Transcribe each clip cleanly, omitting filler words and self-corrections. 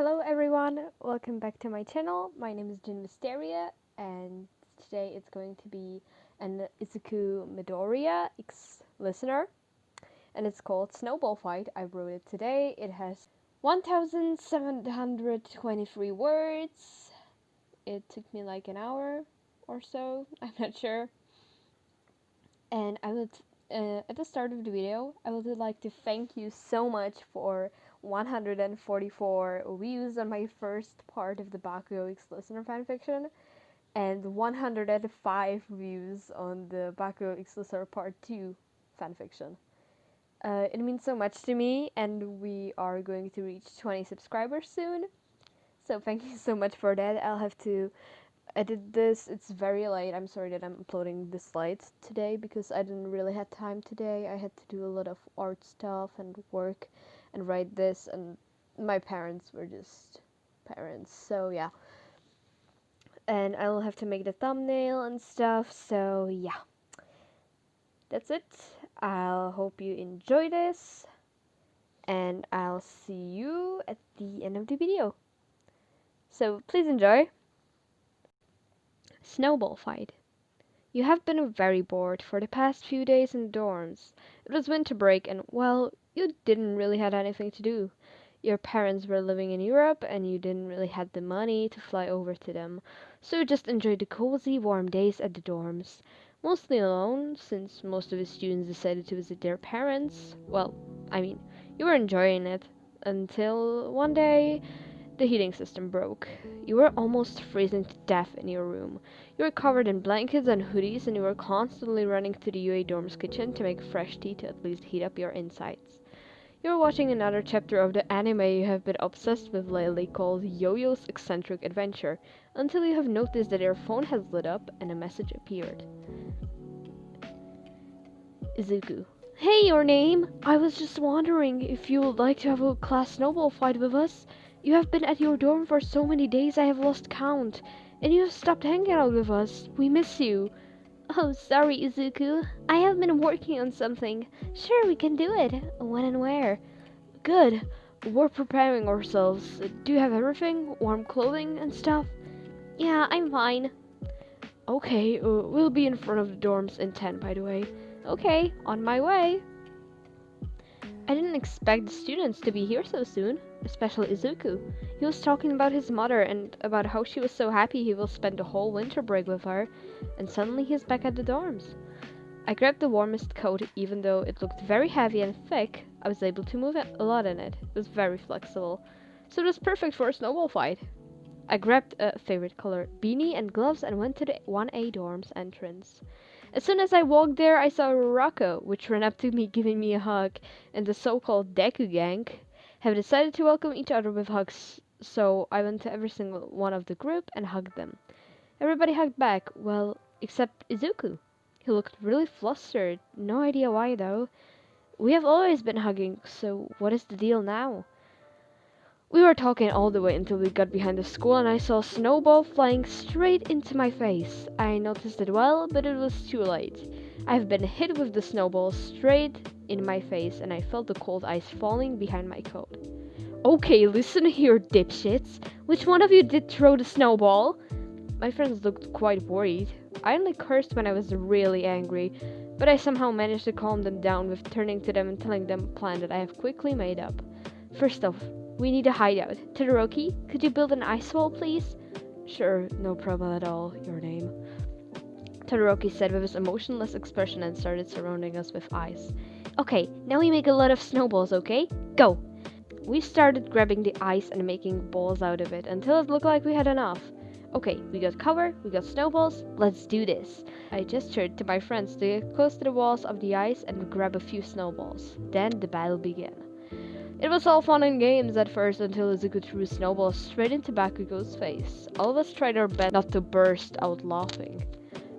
Hello everyone, welcome back to my channel. My name is Gin Wisteria and today it's going to be an Izuku Midoriya X listener and it's called Snowball Fight. I wrote it today. It has 1,723 words. It took me like an hour or so, I'm not sure. And I would, at the start of the video, I would like to thank you so much for 144 views on my first part of the Bakugo X Listener fanfiction, and 105 views on the Bakugo X Listener Part 2 fanfiction. It means so much to me, and we are going to reach 20 subscribers soon. So thank you so much for that. I'll have to edit this. It's very late. I'm sorry that I'm uploading the slides today because I didn't really have time today. I had to do a lot of art stuff and work and write this, and my parents were just parents, so yeah. And I'll have to make the thumbnail and stuff, so yeah. That's it. I'll hope you enjoy this, and I'll see you at the end of the video. So please enjoy. Snowball Fight. You have been very bored for the past few days in the dorms. It was winter break and, well, you didn't really have anything to do. Your parents were living in Europe and you didn't really have the money to fly over to them, so you just enjoyed the cozy, warm days at the dorms. Mostly alone, since most of the students decided to visit their parents. Well, I mean, you were enjoying it until one day the heating system broke. You were almost freezing to death in your room. You were covered in blankets and hoodies, and you were constantly running to the UA dorm's kitchen to make fresh tea to at least heat up your insides. You were watching another chapter of the anime you have been obsessed with lately called Yo-Yo's Eccentric Adventure, until you have noticed that your phone has lit up and a message appeared. Izuku. Hey, your name! I was just wondering if you would like to have a class snowball fight with us. You have been at your dorm for so many days I have lost count, and you have stopped hanging out with us. We miss you. Oh, sorry, Izuku. I have been working on something. Sure, we can do it. When and where? Good. We're preparing ourselves. Do you have everything? Warm clothing and stuff? Yeah, I'm fine. Okay, we'll be in front of the dorms in 10, by the way. Okay, on my way. I didn't expect the students to be here so soon, especially Izuku. He was talking about his mother and about how she was so happy he will spend the whole winter break with her, and suddenly he's back at the dorms. I grabbed the warmest coat, even though it looked very heavy and thick. I was able to move a lot in it. It was very flexible, so it was perfect for a snowball fight. I grabbed a favorite color beanie and gloves and went to the 1A dorms entrance. As soon as I walked there, I saw Rocco, which ran up to me giving me a hug, and the so-called Deku gang have decided to welcome each other with hugs, so I went to every single one of the group and hugged them. Everybody hugged back, well, except Izuku. He looked really flustered, no idea why though. We have always been hugging, so what is the deal now? We were talking all the way until we got behind the school and I saw a snowball flying straight into my face. I noticed it well, but it was too late. I've been hit with the snowball straight in my face and I felt the cold ice falling behind my coat. Okay, listen here, dipshits. Which one of you did throw the snowball? My friends looked quite worried. I only cursed when I was really angry, but I somehow managed to calm them down with turning to them and telling them a plan that I have quickly made up. First off, we need a hideout. Todoroki, could you build an ice wall, please? Sure, no problem at all. Your name? Todoroki said with his emotionless expression and started surrounding us with ice. Okay, now we make a lot of snowballs, okay? Go! We started grabbing the ice and making balls out of it until it looked like we had enough. Okay, we got cover, we got snowballs, let's do this. I gestured to my friends to get close to the walls of the ice and grab a few snowballs. Then the battle began. It was all fun and games at first until Izuku threw a snowball straight into Bakugo's face. All of us tried our best not to burst out laughing.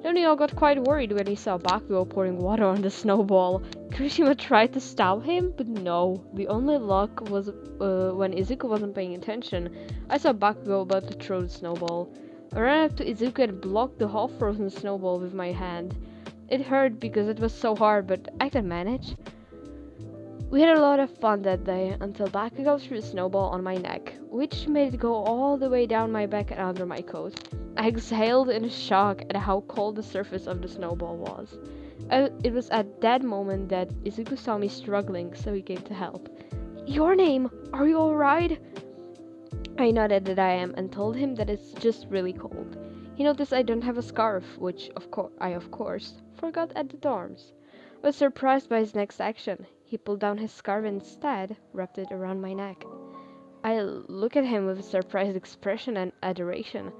Then we all got quite worried when he saw Bakugo pouring water on the snowball. Kirishima tried to stop him, but no. The only luck was when Izuku wasn't paying attention. I saw Bakugo about to throw the snowball. I ran up to Izuku and blocked the half-frozen snowball with my hand. It hurt because it was so hard, but I could manage. We had a lot of fun that day until Deku got through a snowball on my neck, which made it go all the way down my back and under my coat. I exhaled in shock at how cold the surface of the snowball was. It was at that moment that Izuku saw me struggling, so he came to help. Your name, are you alright? I nodded that I am and told him that it's just really cold. He noticed I don't have a scarf, which I of course forgot at the dorms. I was surprised by his next action. He pulled down his scarf and instead, wrapped it around my neck. I looked at him with a surprised expression and adoration.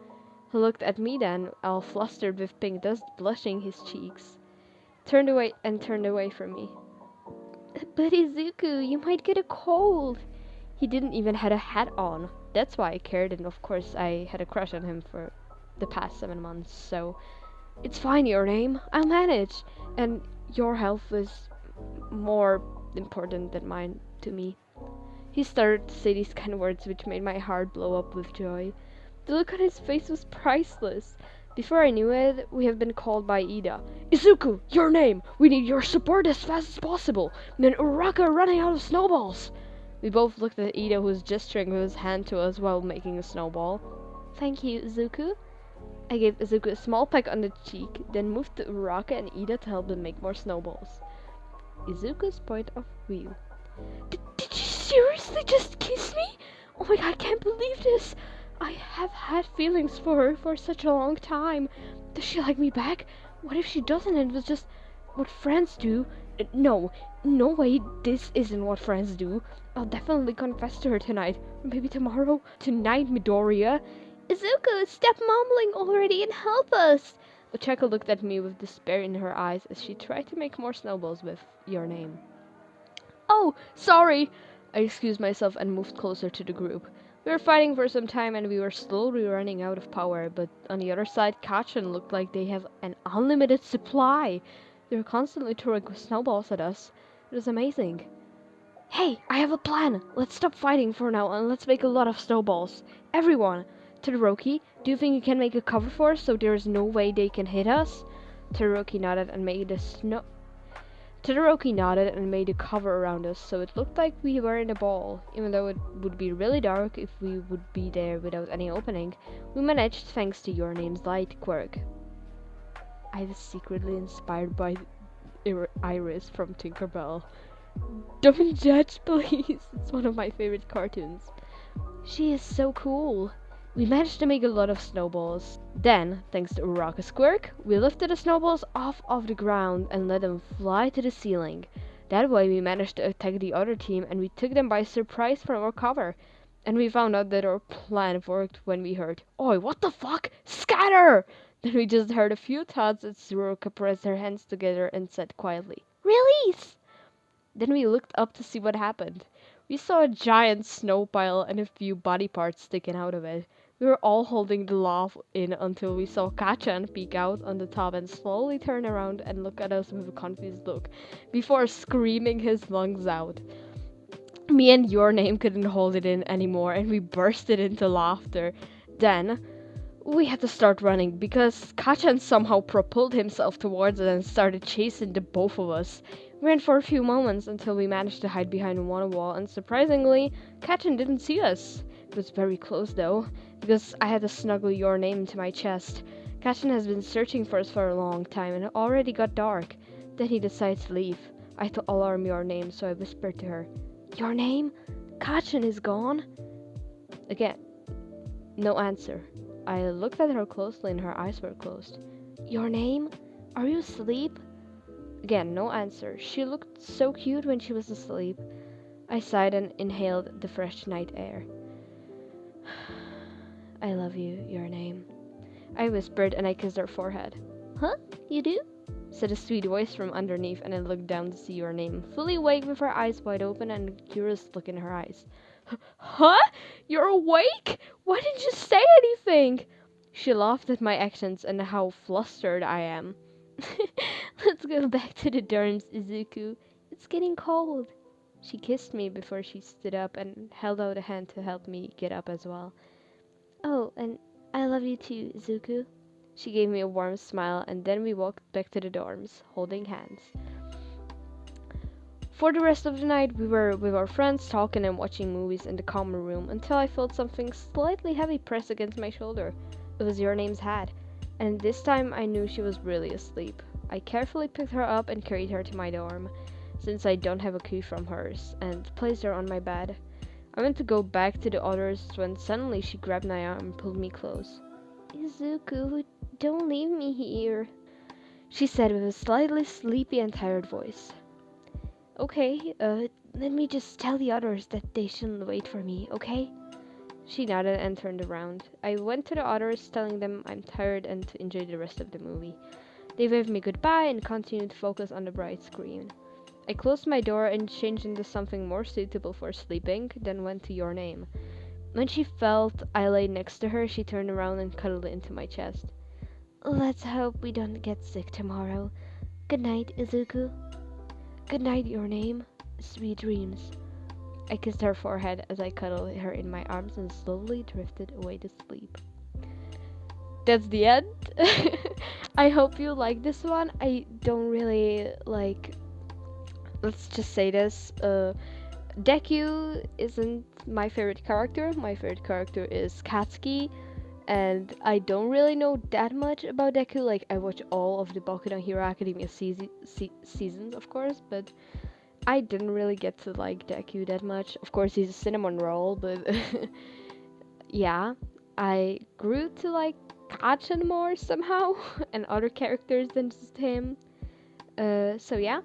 He looked at me then, all flustered with pink dust blushing his cheeks. Turned away from me. But Izuku, you might get a cold. He didn't even have a hat on. That's why I cared, and of course I had a crush on him for the past 7 months, so... It's fine, your name. I'll manage. And your health is more important than mine to me. He started to say these kind of words which made my heart blow up with joy. The look on his face was priceless. Before I knew it, we have been called by Ida. Izuku, your name! We need your support as fast as possible! Me and Uraka are running out of snowballs! We both looked at Ida, who was gesturing with his hand to us while making a snowball. Thank you, Izuku. I gave Izuku a small peck on the cheek, then moved to Uraka and Ida to help them make more snowballs. Izuku's point of view. Did you seriously just kiss me? Oh my god, I can't believe this! I have had feelings for her for such a long time. Does she like me back? What if she doesn't and it was just what friends do? No way, this isn't what friends do. I'll definitely confess to her tonight. Or maybe tomorrow. Tonight, Midoriya. Izuku, stop mumbling already and help us! Ochako looked at me with despair in her eyes as she tried to make more snowballs with your name. Oh, sorry! I excused myself and moved closer to the group. We were fighting for some time and we were slowly running out of power, but on the other side, Kachan looked like they have an unlimited supply. They were constantly throwing snowballs at us. It was amazing. Hey, I have a plan! Let's stop fighting for now and let's make a lot of snowballs. Everyone! Todoroki, do you think you can make a cover for us so there is no way they can hit us? Todoroki nodded and made a cover around us so it looked like we were in a ball. Even though it would be really dark if we would be there without any opening, we managed thanks to your name's light quirk. I was secretly inspired by Iris from Tinkerbell. Don't judge, please. It's one of my favorite cartoons. She is so cool. We managed to make a lot of snowballs. Then, thanks to Uraka's quirk, we lifted the snowballs off of the ground and let them fly to the ceiling. That way we managed to attack the other team and we took them by surprise from our cover. And we found out that our plan worked when we heard, "Oi, what the fuck? Scatter!" Then we just heard a few thoughts as Uraka pressed her hands together and said quietly, "Release!" Then we looked up to see what happened. We saw a giant snow pile and a few body parts sticking out of it. We were all holding the laugh in until we saw Kachan peek out on the top and slowly turn around and look at us with a confused look, before screaming his lungs out. Me and your name couldn't hold it in anymore and we bursted into laughter. Then, we had to start running because Kachan somehow propelled himself towards us and started chasing the both of us. We ran for a few moments until we managed to hide behind one wall and surprisingly, Kachan didn't see us. It was very close though, because I had to snuggle your name into my chest. Kachan has been searching for us for a long time and it already got dark. Then he decided to leave. I had to alarm your name, so I whispered to her, "Your name? Kachan is gone?" Again, no answer. I looked at her closely and her eyes were closed. "Your name? Are you asleep?" Again, no answer. She looked so cute when she was asleep. I sighed and inhaled the fresh night air. "I love you, your name," I whispered and I kissed her forehead. "Huh? You do?" said a sweet voice from underneath, and I looked down to see your name, fully awake with her eyes wide open and a curious look in her eyes. "Huh? You're awake? Why didn't you say anything?" She laughed at my actions and how flustered I am. "Let's go back to the dorms, Izuku. It's getting cold." She kissed me before she stood up and held out a hand to help me get up as well. "Oh, and I love you too, Izuku." She gave me a warm smile and then we walked back to the dorms, holding hands. For the rest of the night, we were with our friends talking and watching movies in the common room until I felt something slightly heavy pressed against my shoulder. It was Your Name's hat, and this time I knew she was really asleep. I carefully picked her up and carried her to my dorm, since I don't have a key from hers, and placed her on my bed. I went to go back to the others when suddenly she grabbed my arm and pulled me close. "Izuku, don't leave me here," she said with a slightly sleepy and tired voice. "Okay, let me just tell the others that they shouldn't wait for me, okay?" She nodded and turned around. I went to the others, telling them I'm tired and to enjoy the rest of the movie. They waved me goodbye and continued to focus on the bright screen. I closed my door and changed into something more suitable for sleeping, then went to Your Name. When she felt I lay next to her, she turned around and cuddled into my chest. "Let's hope we don't get sick tomorrow. Good night, Izuku." "Good night, Your Name. Sweet dreams." I kissed her forehead as I cuddled her in my arms and slowly drifted away to sleep. That's the end. I hope you like this one. I don't really like, let's just say this, Deku isn't my favorite character. My favorite character is Katsuki, and I don't really know that much about Deku. Like, I watch all of the Boku no Hero Academia seasons, of course, but I didn't really get to like Deku that much. Of course, he's a cinnamon roll, but yeah, I grew to like Kachan more somehow, and other characters than just him. So yeah,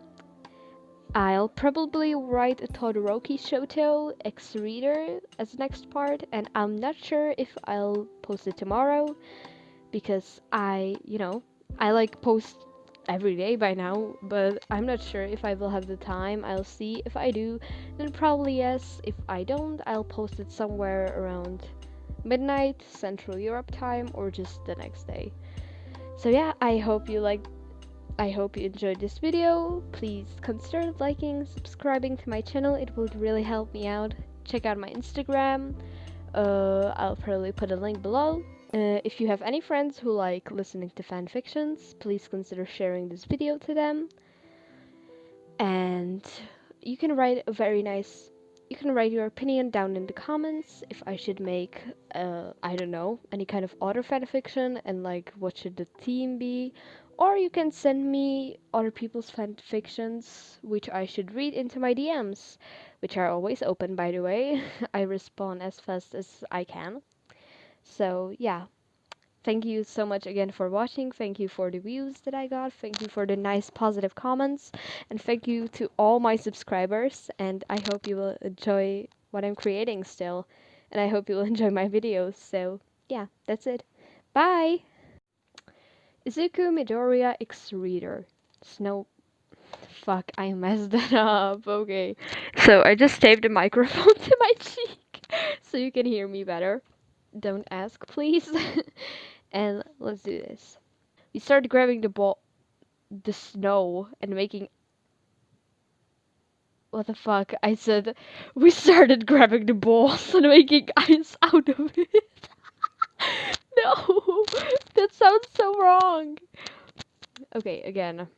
I'll probably write a Todoroki Shoto X Reader as the next part, and I'm not sure if I'll post it tomorrow because I like post every day by now, but I'm not sure if I will have the time. I'll see. If I do, then probably yes. If I don't, I'll post it somewhere around midnight Central Europe time or just the next day. So yeah, I hope you enjoyed this video. Please consider liking, subscribing to my channel. It would really help me out. Check out my Instagram. I'll probably put a link below. If you have any friends who like listening to fan fictions, please consider sharing this video to them. And you can write your opinion down in the comments if I should make, I don't know, any kind of other fan fiction and like what should the theme be. Or you can send me other people's fan fictions which I should read into my DMs, which are always open by the way. I respond as fast as I can. So yeah, thank you so much again for watching. Thank you for the views that I got. Thank you for the nice positive comments. And thank you to all my subscribers. And I hope you will enjoy what I'm creating still. And I hope you will enjoy my videos. So yeah, that's it. Bye! Izuku Midoriya X Reader. Fuck, I messed that up. Okay. So I just taped the microphone to my cheek so you can hear me better. Don't ask, please. And let's do this. We started grabbing the snow, and making. What the fuck? I said we started grabbing the balls and making ice out of it. No, that sounds so wrong. Okay, again.